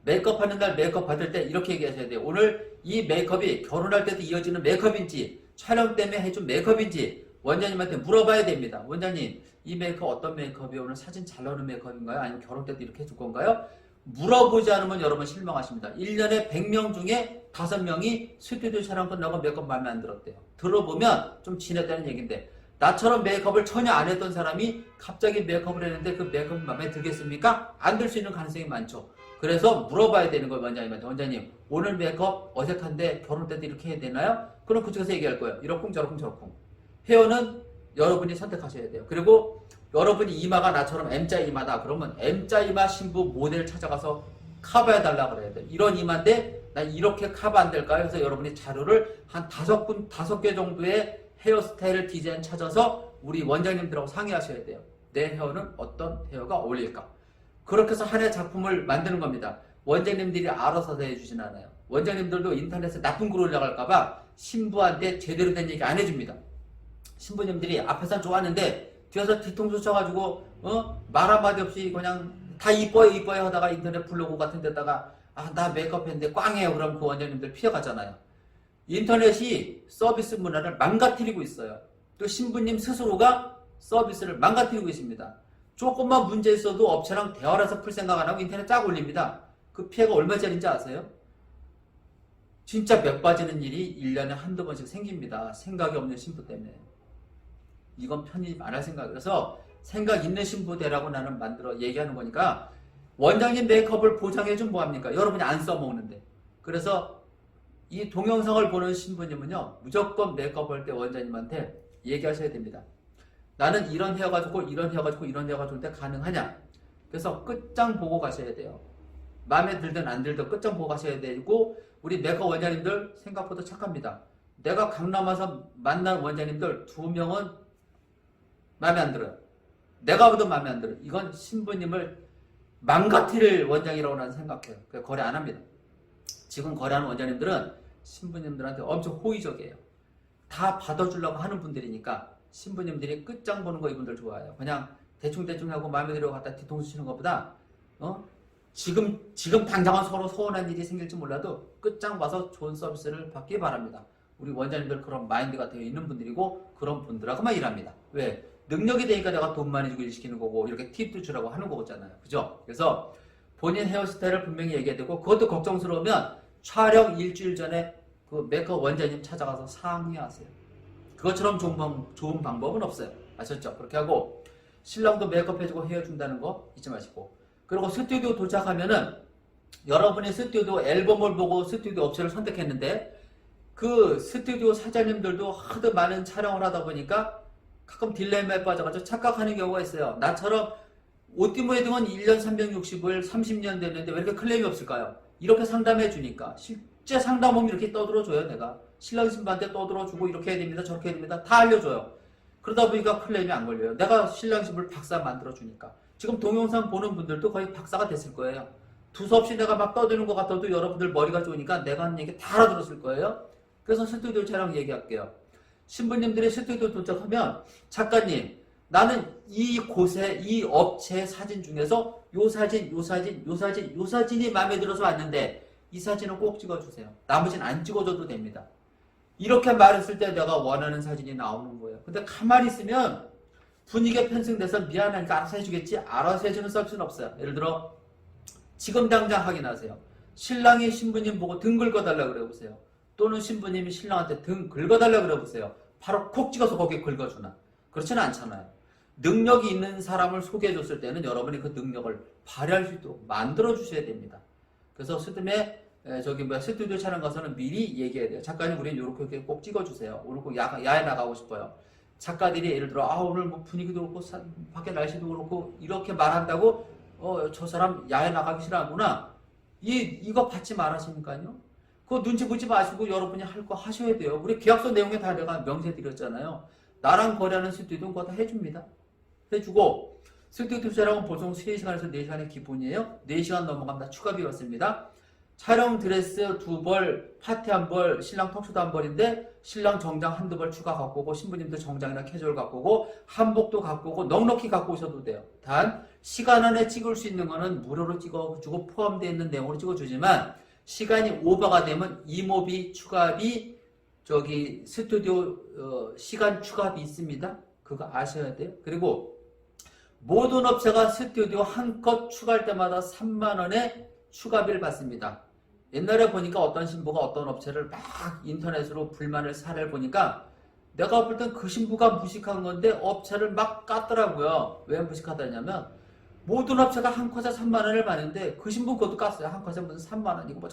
메이크업 하는 날 메이크업 받을 때 이렇게 얘기하셔야 돼요. 오늘 이 메이크업이 결혼할 때도 이어지는 메이크업인지 촬영 때문에 해준 메이크업인지 원장님한테 물어봐야 됩니다. 원장님 이 메이크업 어떤 메이크업이에요? 오늘 사진 잘 나오는 메이크업인가요? 아니면 결혼 때도 이렇게 해줄 건가요? 물어보지 않으면 여러분 실망하십니다. 1년에 100명 중에 5명이 스튜디오 촬영 끝나고 메이크업 마음에 안 들었대요. 들어보면 좀 지냈다는 얘기인데 나처럼 메이크업을 전혀 안 했던 사람이 갑자기 메이크업을 했는데 그 메이크업 마음에 들겠습니까? 안 들 수 있는 가능성이 많죠. 그래서 물어봐야 되는 거예요. 원장님한테. 원장님 오늘 메이크업 어색한데 결혼 때도 이렇게 해야 되나요? 그럼 그쪽에서 얘기할 거예요. 이러쿵 저러쿵 저러쿵. 헤어는 여러분이 선택하셔야 돼요. 그리고 여러분이 이마가 나처럼 M자 이마다 그러면 M자 이마 신부 모델 찾아가서 커버해달라 그래야 돼요. 이런 이마인데 난 이렇게 커버 안 될까요? 그래서 여러분이 자료를 한 5개 정도의 헤어스타일 디자인 찾아서 우리 원장님들하고 상의하셔야 돼요. 내 헤어는 어떤 헤어가 어울릴까? 그렇게 해서 하나의 작품을 만드는 겁니다. 원장님들이 알아서 해주진 않아요. 원장님들도 인터넷에 나쁜 글 올라갈까봐 신부한테 제대로 된 얘기 안 해줍니다. 신부님들이 앞에선 좋았는데 뒤에서 뒤통수 쳐가지고 말 한마디 없이 그냥 다 이뻐요 이뻐요 하다가 인터넷 블로그 같은 데다가 나 메이크업 했는데 꽝해요. 그럼 그 원장님들 피해가잖아요. 인터넷이 서비스 문화를 망가뜨리고 있어요. 또 신부님 스스로가 서비스를 망가뜨리고 있습니다. 조금만 문제 있어도 업체랑 대화를 해서 풀 생각 안 하고 인터넷 쫙 올립니다. 그 피해가 얼마짜리인지 아세요? 진짜 몇 빠지는 일이 1년에 한두 번씩 생깁니다. 생각이 없는 신부 때문에. 이건 편히 안 할 생각. 그래서 생각 있는 신부 되라고 나는 만들어 얘기하는 거니까 원장님 메이크업을 보장해주면 뭐합니까? 여러분이 안 써먹는데. 그래서 이 동영상을 보는 신부님은요 무조건 메이크업 할 때 원장님한테 얘기하셔야 됩니다. 나는 이런 헤어가 좋고 이런 헤어가 좋고 이런 헤어가 좋은데 가능하냐? 그래서 끝장 보고 가셔야 돼요. 마음에 들든 안 들든 끝장 보고 가셔야 되고 우리 메이크업 원장님들 생각보다 착합니다. 내가 강남 와서 만난 원장님들 2명은 마음에 안 들어요. 내가 봐도 마음에 안 들어요. 이건 신부님을 망가뜨릴 원장이라고 나는 생각해요. 그래서 거래 안 합니다. 지금 거래하는 원장님들은 신부님들한테 엄청 호의적이에요. 다 받아주려고 하는 분들이니까 신부님들이 끝장 보는 거 이분들 좋아해요. 그냥 대충대충 하고 마음에 들어 갖다 뒤통수 치는 것보다 지금 당장은 서로 서운한 일이 생길지 몰라도 끝장 봐서 좋은 서비스를 받기 바랍니다. 우리 원장님들 그런 마인드가 되어 있는 분들이고 그런 분들하고만 일합니다. 왜? 능력이 되니까 내가 돈 많이 주고 일시키는 거고 이렇게 팁도 주라고 하는 거잖아요. 그죠? 그래서 본인 헤어스타일을 분명히 얘기해야 되고 그것도 걱정스러우면 촬영 일주일 전에 그 메이크업 원장님 찾아가서 상의하세요. 그것처럼 좋은 방법은 없어요. 아셨죠? 그렇게 하고 신랑도 메이크업 해주고 헤어준다는 거 잊지 마시고 그리고 스튜디오 도착하면은 여러분이 스튜디오 앨범을 보고 스튜디오 업체를 선택했는데 그 스튜디오 사장님들도 하도 많은 촬영을 하다 보니까 가끔 딜레마에 빠져가지고 착각하는 경우가 있어요. 나처럼 오띠모 웨딩은 1년 360을 30년 됐는데 왜 이렇게 클레임이 없을까요? 이렇게 상담해 주니까 실제 상담하면 이렇게 떠들어줘요. 내가 신랑 신부한테 떠들어주고 이렇게 해야 됩니다 저렇게 해야 됩니다 다 알려줘요. 그러다 보니까 클레임이 안 걸려요. 내가 신랑 신부를 박사 만들어주니까. 지금 동영상 보는 분들도 거의 박사가 됐을 거예요. 두서없이 내가 막 떠드는 것 같아도 여러분들 머리가 좋으니까 내가 하는 얘기 다 알아들었을 거예요. 그래서 스튜디오 촬영 얘기할게요. 신부님들이 스튜디오 도착하면 작가님 나는 이 곳에 이 업체의 사진 중에서 요 사진, 요 사진, 요 사진, 요 사진이 마음에 들어서 왔는데 이 사진은 꼭 찍어주세요. 나머지는 안 찍어줘도 됩니다. 이렇게 말했을 때 내가 원하는 사진이 나오는 거예요. 근데 가만히 있으면 분위기가 편승돼서 미안하니까 알아서 해주겠지. 알아서 해주는 서비스는 없어요. 예를 들어 지금 당장 확인하세요. 신랑이 신부님 보고 등 긁어달라 그래보세요. 또는 신부님이 신랑한테 등 긁어달라 그래보세요. 바로 콕 찍어서 거기에 긁어주나? 그렇지는 않잖아요. 능력이 있는 사람을 소개해줬을 때는 여러분이 그 능력을 발휘할 수 있도록 만들어주셔야 됩니다. 그래서 스튜디오 촬영 가서는 미리 얘기해야 돼요. 작가님, 우리는 이렇게 꼭 찍어주세요. 오늘 꼭 야외 나가고 싶어요. 작가들이 예를 들어, 오늘 뭐 분위기도 그렇고, 밖에 날씨도 그렇고, 이렇게 말한다고, 저 사람 야외 나가기 싫어하구나. 이거 받지 말하시니까요. 그거 눈치 보지 마시고 여러분이 할 거 하셔야 돼요. 우리 계약서 내용에 다 내가 명세 드렸잖아요. 나랑 거래하는 스튜디오는 그거 다 해줍니다. 해주고, 스튜디오 촬영은 보통 3시간에서 4시간의 기본이에요. 4시간 넘어가면 다 추가비 받습니다. 촬영 드레스 2벌, 파티 1벌, 신랑 턱수도 1벌인데 신랑 정장 1~2벌 추가 갖고 오고 신부님도 정장이나 캐주얼 갖고 오고 한복도 갖고 오고 넉넉히 갖고 오셔도 돼요. 단 시간 안에 찍을 수 있는 거는 무료로 찍어주고 포함되어 있는 내용으로 찍어주지만 시간이 오버가 되면 이모비, 추가비, 스튜디오 시간 추가비 있습니다. 그거 아셔야 돼요. 그리고 모든 업체가 스튜디오 한 컷 추가할 때마다 3만원의 추가비를 받습니다. 옛날에 보니까 어떤 신부가 어떤 업체를 막 인터넷으로 불만을 사례를 보니까 내가 볼 땐 그 신부가 무식한 건데 업체를 막 깠더라고요. 왜 무식하다냐면 모든 업체가 한 컷에 3만원을 받는데 그 신부 그것도 깠어요. 한 컷에 무슨 3만원이고 뭐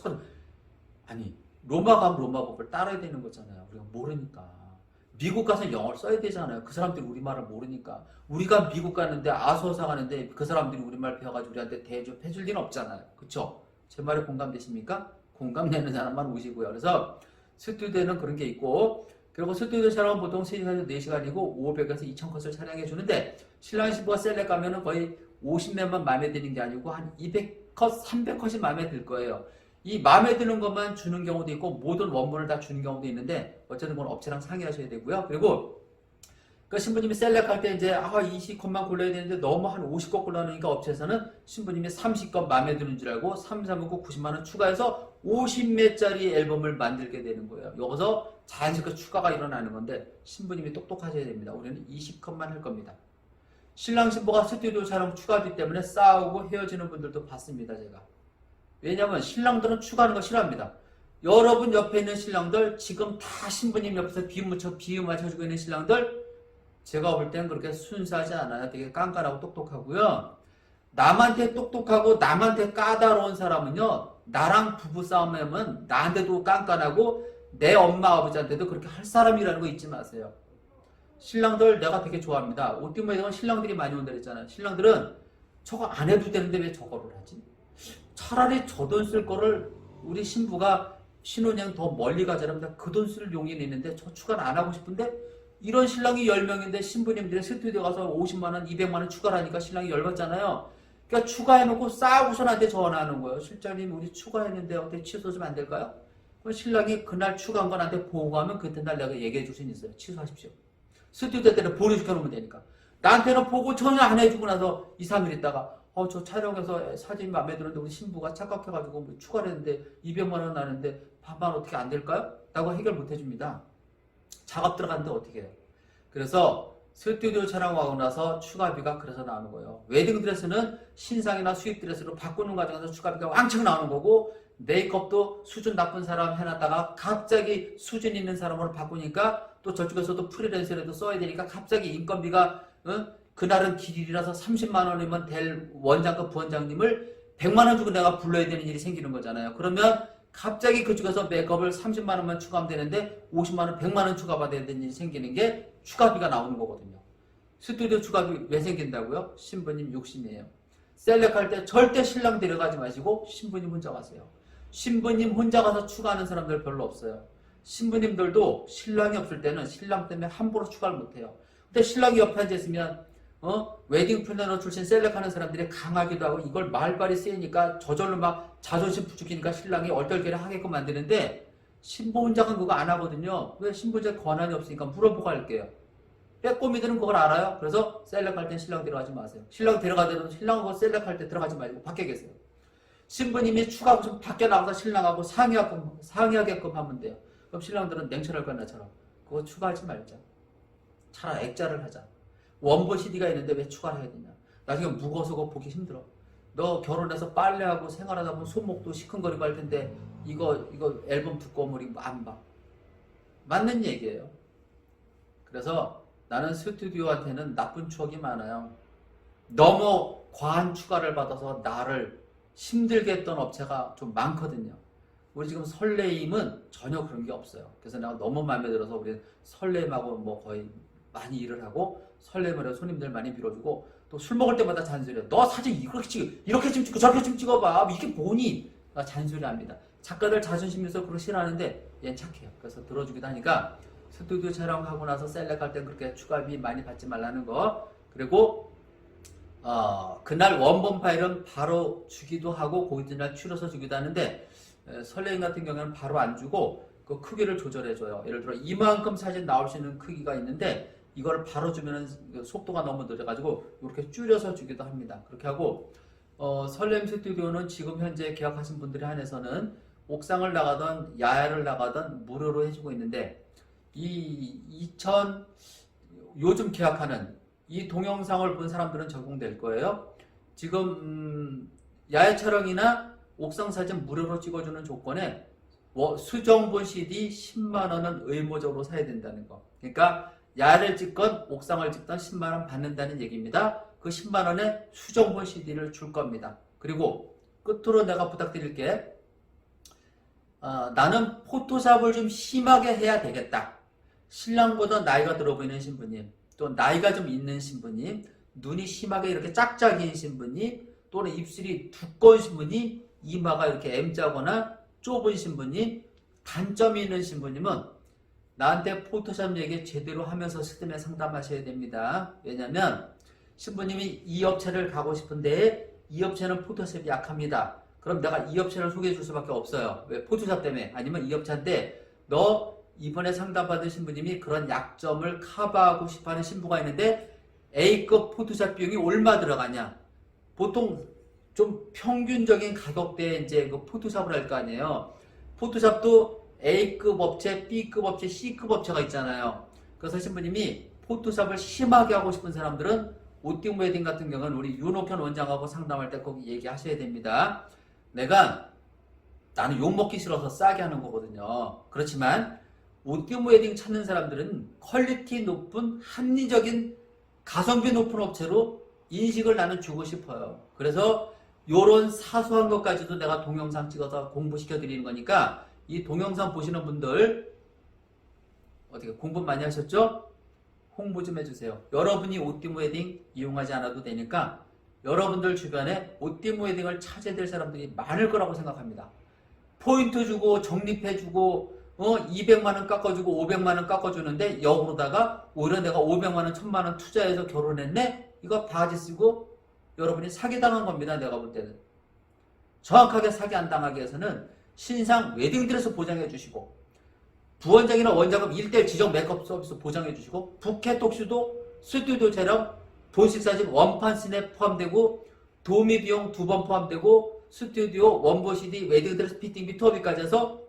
아니 로마 가면 로마법을 따라야 되는 거잖아요. 우리가 모르니까. 미국 가서 영어를 써야 되잖아요. 그 사람들이 우리말을 모르니까. 우리가 미국 갔는데 아소사 가는데 그 사람들이 우리말 배워가지고 우리한테 대접해줄 리는 없잖아요. 그쵸? 제 말에 공감되십니까? 공감되는 사람만 오시고요. 그래서 스튜디오는 그런 게 있고 그리고 스튜디오 촬영은 보통 3시간에서 4시간이고 500에서 2000컷을 촬영해 주는데 신랑 신부가 셀렉 가면은 거의 50몇만 마음에 드는 게 아니고 한 200컷, 300컷이 마음에 들 거예요. 이 마음에 드는 것만 주는 경우도 있고 모든 원본을 다 주는 경우도 있는데 어쨌든 그건 업체랑 상의하셔야 되고요. 그리고 그 신부님이 셀렉할 때 이제 20컷만 골라야 되는데 너무 한 50컷 골라놓으니까 업체에서는 신부님이 30컷 마음에 드는 줄 알고 3, 3, 9, 90만원 추가해서 50매짜리 앨범을 만들게 되는 거예요. 여기서 자연스럽게 추가가 일어나는 건데 신부님이 똑똑하셔야 됩니다. 우리는 20컷만 할 겁니다. 신랑 신부가 스튜디오 촬영 추가비 때문에 싸우고 헤어지는 분들도 봤습니다. 제가. 왜냐하면 신랑들은 추가하는 거 싫어합니다. 여러분 옆에 있는 신랑들 지금 다 신부님 옆에서 비유 맞춰주고 있는 신랑들 제가 볼 때는 그렇게 순수하지 않아요. 되게 깐깐하고 똑똑하고요. 남한테 똑똑하고 남한테 까다로운 사람은요. 나랑 부부싸움하면 나한테도 깐깐하고 내 엄마 아버지한테도 그렇게 할 사람이라는 거 잊지 마세요. 신랑들 내가 되게 좋아합니다. 옷띠모에 신랑들이 많이 온다 그랬잖아요. 신랑들은 저거 안 해도 되는데 왜 저거를 하지? 차라리 저 돈 쓸 거를 우리 신부가 신혼여행 더 멀리 가자면 그 돈 쓸 용의는 있는데 저 추가를 안 하고 싶은데 이런 신랑이 10명인데 신부님들이 스튜디오 가서 50만원, 200만원 추가를 하니까 신랑이 열받잖아요. 그러니까 추가해놓고 싸우고서 나한테 전화하는 거예요. 실장님 우리 추가했는데 어떻게 취소 좀 안 될까요? 그럼 신랑이 그날 추가한 거 나한테 보고하면 그날 내가 얘기해 줄 수 있어요. 취소하십시오. 스튜디오 때는 보내시켜놓으면 되니까. 나한테는 보고 전혀 안 해주고 나서 2, 3일 있다가 저 촬영해서 사진 마음에 들었는데 우리 신부가 착각해가지고 뭐 추가를 했는데 200만원 나는데 반반 어떻게 안 될까요? 라고 해결 못 해줍니다. 작업 들어갔는데 어떻게 해요? 그래서 스튜디오 촬영하고 나서 추가비가 그래서 나오는 거예요. 웨딩 드레스는 신상이나 수입 드레스로 바꾸는 과정에서 추가비가 왕창 나오는 거고 메이크업도 수준 나쁜 사람 해놨다가 갑자기 수준 있는 사람으로 바꾸니까 또 저쪽에서도 프리랜서라도 써야 되니까 갑자기 인건비가 그날은 길일이라서 30만원이면 될 원장급 부원장님을 100만원 주고 내가 불러야 되는 일이 생기는 거잖아요. 그러면 갑자기 그쪽에서 메이크업을 30만원만 추가하면 되는데 50만원, 100만원 추가받아야 되는 일이 생기는 게 추가비가 나오는 거거든요. 스튜디오 추가비 왜 생긴다고요? 신부님 욕심이에요. 셀렉할 때 절대 신랑 데려가지 마시고 신부님 혼자 가세요. 신부님 혼자 가서 추가하는 사람들 별로 없어요. 신부님들도 신랑이 없을 때는 신랑 때문에 함부로 추가를 못해요. 근데 신랑이 옆에 앉아있으면 웨딩 플래너 출신 셀렉하는 사람들이 강하기도 하고 이걸 말발이 세니까 저절로 막 자존심 부추기니까 신랑이 얼떨결에 하게끔 만드는데 신부 혼자는 그거 안 하거든요. 왜 신부 혼자 권한이 없으니까 물어보고 할게요. 빼꼼이들은 그걸 알아요. 그래서 셀렉할 땐 신랑 데려가지 마세요. 신랑 데려가더라도 신랑하고 셀렉할 때 들어가지 말고 밖에 계세요. 신부님이 추가하고 좀 밖에 나가서 신랑하고 상의하게끔 하면 돼요. 그럼 신랑들은 냉철할 거야 나처럼. 그거 추가하지 말자. 차라리 액자를 하자. 원본 CD가 있는데 왜 추가를 해야 되냐. 나중에 무거워서 그거 보기 힘들어. 너 결혼해서 빨래하고 생활하다 보면 손목도 시큰거리고 할 텐데 이거 앨범 두꺼우면 안 봐. 맞는 얘기예요. 그래서 나는 스튜디오한테는 나쁜 추억이 많아요. 너무 과한 추가를 받아서 나를 힘들게 했던 업체가 좀 많거든요. 우리 지금 설레임은 전혀 그런 게 없어요. 그래서 내가 너무 마음에 들어서 우리 설레임하고 뭐 거의 많이 일을 하고 설레임을 해서 손님들 많이 빌어주고 또 술 먹을 때마다 잔소리해요. 너 사진 이렇게 좀 찍고 저렇게 좀 찍어봐. 이게 뭐니? 나 잔소리합니다. 작가들 자존심 있어서 그런 거 싫어하는데 얘는 착해요. 그래서 들어주기도 하니까 스튜디오 촬영하고 나서 셀렉할 땐 그렇게 추가비 많이 받지 말라는 거. 그리고 그날 원본 파일은 바로 주기도 하고 고객들날 추려서 주기도 하는데 설레임 같은 경우에는 바로 안 주고 그 크기를 조절해줘요. 예를 들어 이만큼 사진 나올 수 있는 크기가 있는데 이거를 바로 주면 속도가 너무 느려가지고 이렇게 줄여서 주기도 합니다. 그렇게 하고 설렘 스튜디오는 지금 현재 계약하신 분들에 한해서는 옥상을 나가던 야외를 나가던 무료로 해주고 있는데 요즘 계약하는 이 동영상을 본 사람들은 적용될 거예요. 지금 야외 촬영이나 옥상 사진 무료로 찍어주는 조건에 수정본 CD 10만원은 의무적으로 사야 된다는 거. 그러니까 야외를 찍건 옥상을 찍던 10만원 받는다는 얘기입니다. 그 10만원에 수정본 CD를 줄 겁니다. 그리고 끝으로 내가 부탁드릴 게 나는 포토샵을 좀 심하게 해야 되겠다. 신랑보다 나이가 들어 보이는 신부님, 또 나이가 좀 있는 신부님, 눈이 심하게 이렇게 짝짝이인 신부님, 또는 입술이 두꺼운 신부님, 이마가 이렇게 M자거나 좁은 신부님, 단점이 있는 신부님은 나한테 포토샵 얘기 제대로 하면서 스드메 상담하셔야 됩니다. 왜냐면 신부님이 이 업체를 가고 싶은데 이 업체는 포토샵이 약합니다. 그럼 내가 이 업체를 소개해 줄 수밖에 없어요. 왜? 포토샵 때문에. 아니면 이 업체한테 너 이번에 상담받은 신부님이 그런 약점을 커버하고 싶어하는 신부가 있는데 A급 포토샵 비용이 얼마 들어가냐. 보통 좀 평균적인 가격대에 이제 그 포토샵을 할 거 아니에요. 포토샵도 A급 업체, B급 업체, C급 업체가 있잖아요. 그래서 신부님이 포토샵을 심하게 하고 싶은 사람들은 오띵 웨딩 같은 경우는 우리 윤옥현 원장하고 상담할 때 꼭 얘기하셔야 됩니다. 나는 욕먹기 싫어서 싸게 하는 거거든요. 그렇지만 오띵 웨딩 찾는 사람들은 퀄리티 높은 합리적인 가성비 높은 업체로 인식을 나는 주고 싶어요. 그래서 요런 사소한 것까지도 내가 동영상 찍어서 공부시켜 드리는 거니까 이 동영상 보시는 분들 어떻게 공부 많이 하셨죠? 홍보 좀 해주세요. 여러분이 오띵 웨딩 이용하지 않아도 되니까 여러분들 주변에 오띵 웨딩을 찾아야 될 사람들이 많을 거라고 생각합니다. 포인트 주고 적립해주고 200만원 깎아주고 500만원 깎아주는데 역으로다가 오히려 내가 500만원 1000만원 투자해서 결혼했네? 이거 바지 쓰고 여러분이 사기당한 겁니다. 내가 볼 때는. 정확하게 사기 안 당하기 위해서는 신상 웨딩드레스 보장해 주시고 부원장이나 원장급 1대1 지정 메이크업 서비스 보장해 주시고 부케 톡슈도 스튜디오 촬영 본식 사진 원판 씬에 포함되고 도우미 비용 2번 포함되고 스튜디오 원본 CD 웨딩드레스 피팅비 투어비까지 해서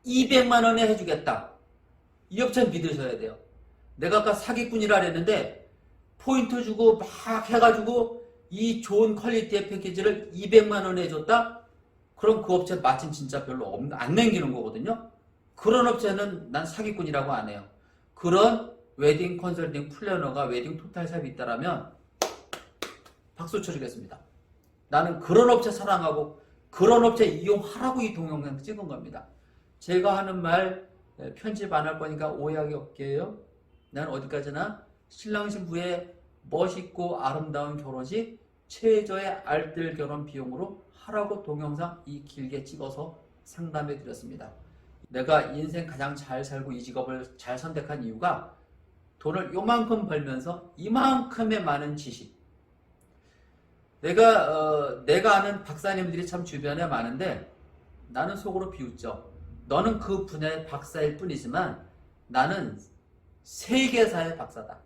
200만원에 해주겠다. 이 업체는 믿으셔야 돼요. 내가 아까 사기꾼이라 그랬는데 포인트 주고 막 해가지고 이 좋은 퀄리티의 패키지를 200만원에 해줬다? 그럼 그 업체 마침 진짜 별로 안 남기는 거거든요. 그런 업체는 난 사기꾼이라고 안 해요. 그런 웨딩 컨설팅 플래너가 웨딩 토탈샵이 있다라면 박수 쳐주겠습니다. 나는 그런 업체 사랑하고 그런 업체 이용하라고 이 동영상 찍은 겁니다. 제가 하는 말 편집 안 할 거니까 오해하기 없게요. 난 어디까지나 신랑 신부의 멋있고 아름다운 결혼식 최저의 알뜰 결혼 비용으로 하라고 동영상 이 길게 찍어서 상담해 드렸습니다. 내가 인생 가장 잘 살고 이 직업을 잘 선택한 이유가 돈을 요만큼 벌면서 이만큼의 많은 지식. 내가 아는 박사님들이 참 주변에 많은데 나는 속으로 비웃죠. 너는 그 분야의 박사일 뿐이지만 나는 세계사의 박사다.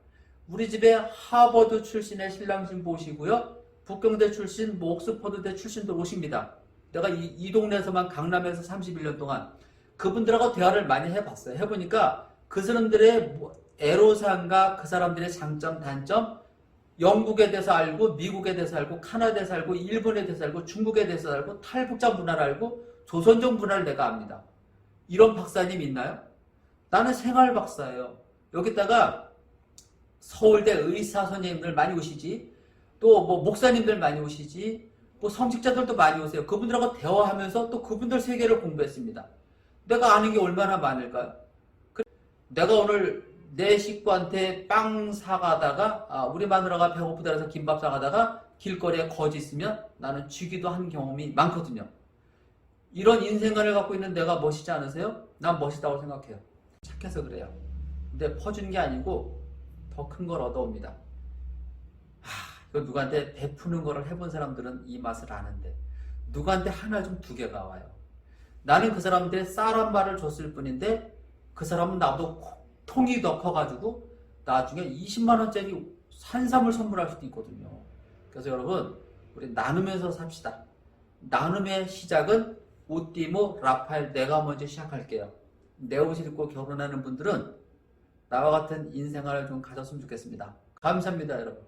우리 집에 하버드 출신의 신랑신 보시고요. 북경대 출신, 옥스퍼드대 출신들 오십니다. 내가 이 동네에서만 강남에서 31년 동안 그분들하고 대화를 많이 해봤어요. 해보니까 그 사람들의 애로사항과 그 사람들의 장점, 단점, 영국에 대해서 알고, 미국에 대해서 알고, 카나다에 대해서 알고, 일본에 대해서 알고, 중국에 대해서 알고, 탈북자 문화를 알고, 조선족 문화를 내가 압니다. 이런 박사님 있나요? 나는 생활 박사예요. 여기다가 서울대 의사 선생님들 많이 오시지, 또 목사님들 많이 오시지, 성직자들도 많이 오세요. 그분들하고 대화하면서 또 그분들 세계를 공부했습니다. 내가 아는 게 얼마나 많을까요? 내가 오늘 내 식구한테 빵 사가다가 우리 마누라가 배고프다 해서 김밥 사가다가 길거리에 거지 있으면 나는 쥐기도 한 경험이 많거든요. 이런 인생관을 갖고 있는 내가 멋있지 않으세요? 난 멋있다고 생각해요. 착해서 그래요. 근데 퍼주는 게 아니고 더 큰 걸 얻어옵니다. 이거 누구한테 베푸는 거를 해본 사람들은 이 맛을 아는데 누구한테 하나 좀 두 개가 와요. 나는 그 사람들의 쌀 한 마를 줬을 뿐인데 그 사람은 나보다 통이 더 커가지고 나중에 20만 원짜리 산삼을 선물할 수도 있거든요. 그래서 여러분 우리 나누면서 삽시다. 나눔의 시작은 우띠모 라파엘 내가 먼저 시작할게요. 내 옷을 입고 결혼하는 분들은 나와 같은 인생을 좀 가졌으면 좋겠습니다. 감사합니다 여러분.